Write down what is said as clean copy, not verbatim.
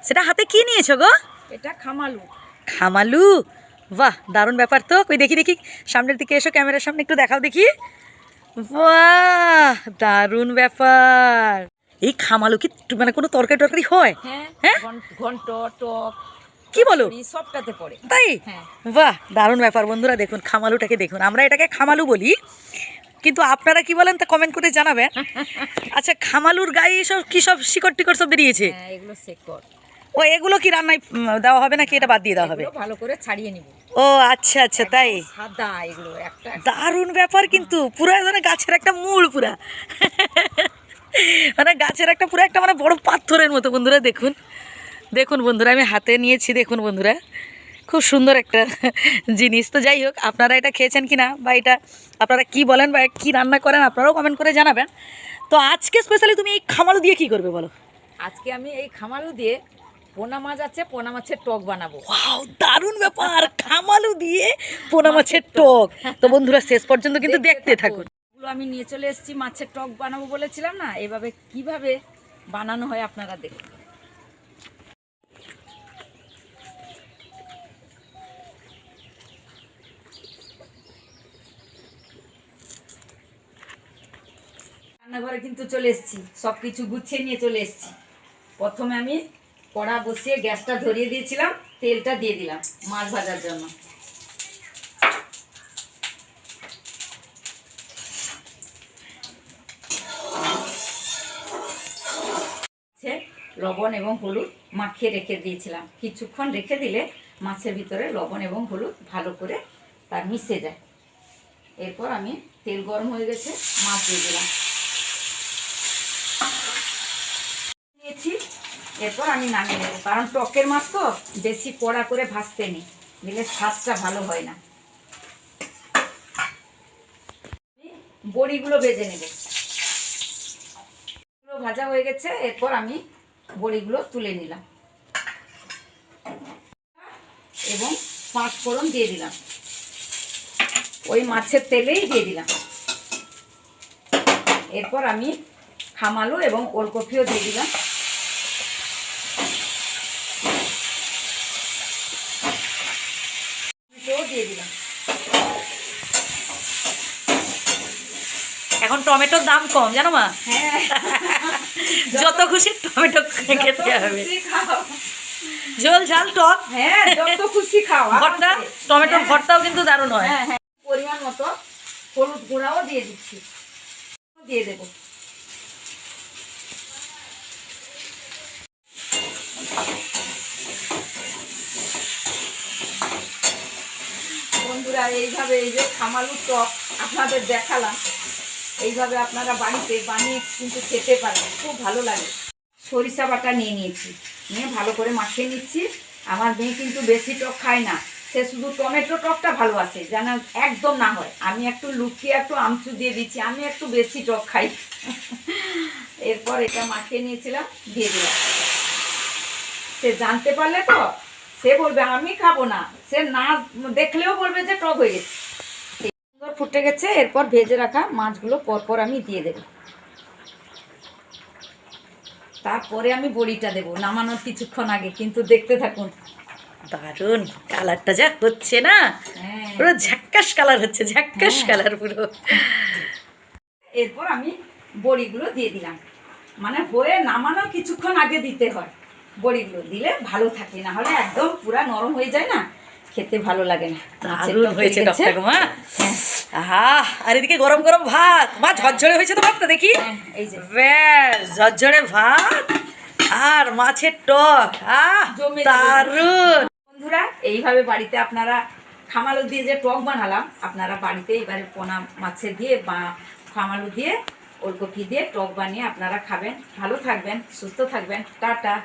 সেটা হাতে কি নিয়েছো গো? এটা খামালু। খামালু, বাহ দারুণ ব্যাপার তো। কই দেখি দেখি, সামনের দিকে এসো, ক্যামেরার সামনে একটু দেখাও দেখি। বাহ দারুণ ব্যাপার। এই খামালু কি মানে কোনো তরকারি টরকারি হয়? হ্যাঁ, ঘন্ট টক কি বলো, সবটাতে পড়ে। তাই? হ্যাঁ। বাহ দারুণ ব্যাপার। বন্ধুরা দেখুন খামালুটাকে দেখুন, আমরা এটাকে খামালু বলি, কিন্তু আপনারা কি বলেন তা কমেন্ট করে জানাবেন। আচ্ছা, খামালুর গায়ে সব কি সব শিকড় টিকড় সব বেরিয়েছে? হ্যাঁ, এগুলো শেকড়। ও এগুলো কি রান্নায় দেওয়া হবে নাকি এটা বাদ দিয়ে দেওয়া হবে? এগুলো ভালো করে ছাড়িয়ে নিব। ও আচ্ছা আচ্ছা, তাই? সাদা এগুলো একটা দারুণ ব্যাপার, কিন্তু পুরো মানে গাছের একটা মূল পুরা মানে গাছের একটা পুরো একটা মানে বড় পাথরের মতো। বন্ধুরা দেখুন, দেখুন বন্ধুরা, আমি হাতে নিয়েছি, দেখুন বন্ধুরা, খুব সুন্দর একটা জিনিস। তো যাই হোক, আপনারা এটা খেয়েছেন কি না, বা এটা আপনারা কি বলেন বা কি রান্না করেন, আপনারাও কমেন্ট করে জানাবেন। তো আজকে স্পেশালি তুমি এই খামালু দিয়ে কি করবে বলো? আজকে আমি এই খামালু দিয়ে পোনা মাছ আছে, পোনা মাছের টক বানাবো। ওয়াও দারুণ ব্যাপার, খামালু দিয়ে পোনা মাছের টক। তো বন্ধুরা শেষ পর্যন্ত কিন্তু দেখতে থাকুন। এগুলো আমি নিয়ে চলে এসেছি, মাছের টক বানাবো বলেছিলাম না, এভাবে কিভাবে বানানো হয় আপনারা দেখুন। রান্নাঘরে কিন্তু চলে এসেছি, সব কিছু গুছিয়ে নিয়ে চলে এসেছি। প্রথমে আমি কড়া বসিয়ে গ্যাসটা ধরিয়ে দিয়েছিলাম, তেলটা দিয়ে দিলাম মাছ ভাজার জন্য। লবণ এবং হলুদ মাখিয়ে রেখে দিয়েছিলাম, কিছুক্ষণ রেখে দিলে মাছের ভিতরে লবণ এবং হলুদ ভালো করে তার মিশে যায়। এরপর আমি তেল গরম হয়ে গেছে, মাছ দিয়ে দিলাম নিয়েছি। এরপর আমি নামিয়ে নেবো, কারণ টকের মাছ তো বেশি কড়া করে ভাজতে নেই, দিলে স্বাদটা ভালো হয় না। বড়িগুলো ভেজে নেব, ভাজা হয়ে গেছে। এরপর আমি বড়িগুলো তুলে নিলাম এবং 5 ফোড়ন দিয়ে দিলাম, ওই মাছের তেলেই দিয়ে দিলাম। এরপর আমি খামালু এবং ওলকপিও দিয়ে দিলাম। দিয়ে দিলাম। এখন টমেটোর দাম কম জানো মা? হ্যাঁ, যত খুশি টমেটো খেতে হবে, ঝোল ঝাল টক। হ্যাঁ, যত খুশি খাও। ভর্তা, টমেটোর ভর্তাও কিন্তু দারুণ হয়। হ্যাঁ হ্যাঁ, পরিমাণ মতো হলুদ গুঁড়াও দিয়ে দিচ্ছি, দিয়ে দেব। বন্ধুরা এইভাবে এই যে খামালুর টক আপনাদের দেখালাম, এইভাবে আপনারা বাড়িতে বানিয়ে কিন্তু খেতে পারেন, খুব ভালো লাগে। সরিষা বাটা নিয়ে নিয়েছি, নিয়ে ভালো করে মাখিয়ে নিচ্ছি। আমার মেয়ে কিন্তু বেশি টক খায় না, সে শুধু টমেটো টকটা ভালোবাসে, যেন একদম না হয়। আমি একটু লুকিয়ে একটু আমচুর দিয়ে দিচ্ছি, আমি একটু বেশি টক খাই। এরপর এটা মাখিয়ে নিয়েছিলাম, দিয়ে দিলাম। সে জানতে পারলে তো সে বলবে আমি খাবো না, সে না দেখলেও বলবে যে টক হয়ে গেছে। সুন্দর ফুটে গেছে, এরপর ভেজে রাখা মাছগুলো পরপর আমি দিয়ে দেব। তারপরে আমি বড়িটা দেবো নামানোর কিছুক্ষণ আগে, কিন্তু দেখতে থাকুন। দারুণ কালারটা যা হচ্ছে না, পুরো ঝাক্কাস কালার হচ্ছে, ঝাক্কাস কালার পুরো। এরপর আমি বড়িগুলো দিয়ে দিলাম, মানে হয়ে নামানোর কিছুক্ষণ আগে দিতে হয়। বড়িগুলো দিলে ভালো থাকে, না হলে একদম পুরা নরম হয়ে যায় না, খেতে ভালো লাগে না। দারুণ হয়েছে টকটা গো মা। আহা, আর এদিকে গরম গরম ভাত, মা ঝরঝরে হয়েছে তো ভাতটা দেখি। এই যে ব্যাস ঝরঝরে ভাত আর মাছের টক, আহ দারুণ। বন্ধুরা এইভাবে বাড়িতে আপনারা খামালু দিয়ে যে টক বানালাম, আপনারা বাড়িতে এবারে পোনা মাছের দিয়ে বা খামালু দিয়ে ওলকপি দিয়ে টক বানিয়ে আপনারা খাবেন। ভালো থাকবেন, সুস্থ থাকবেন, টাটা।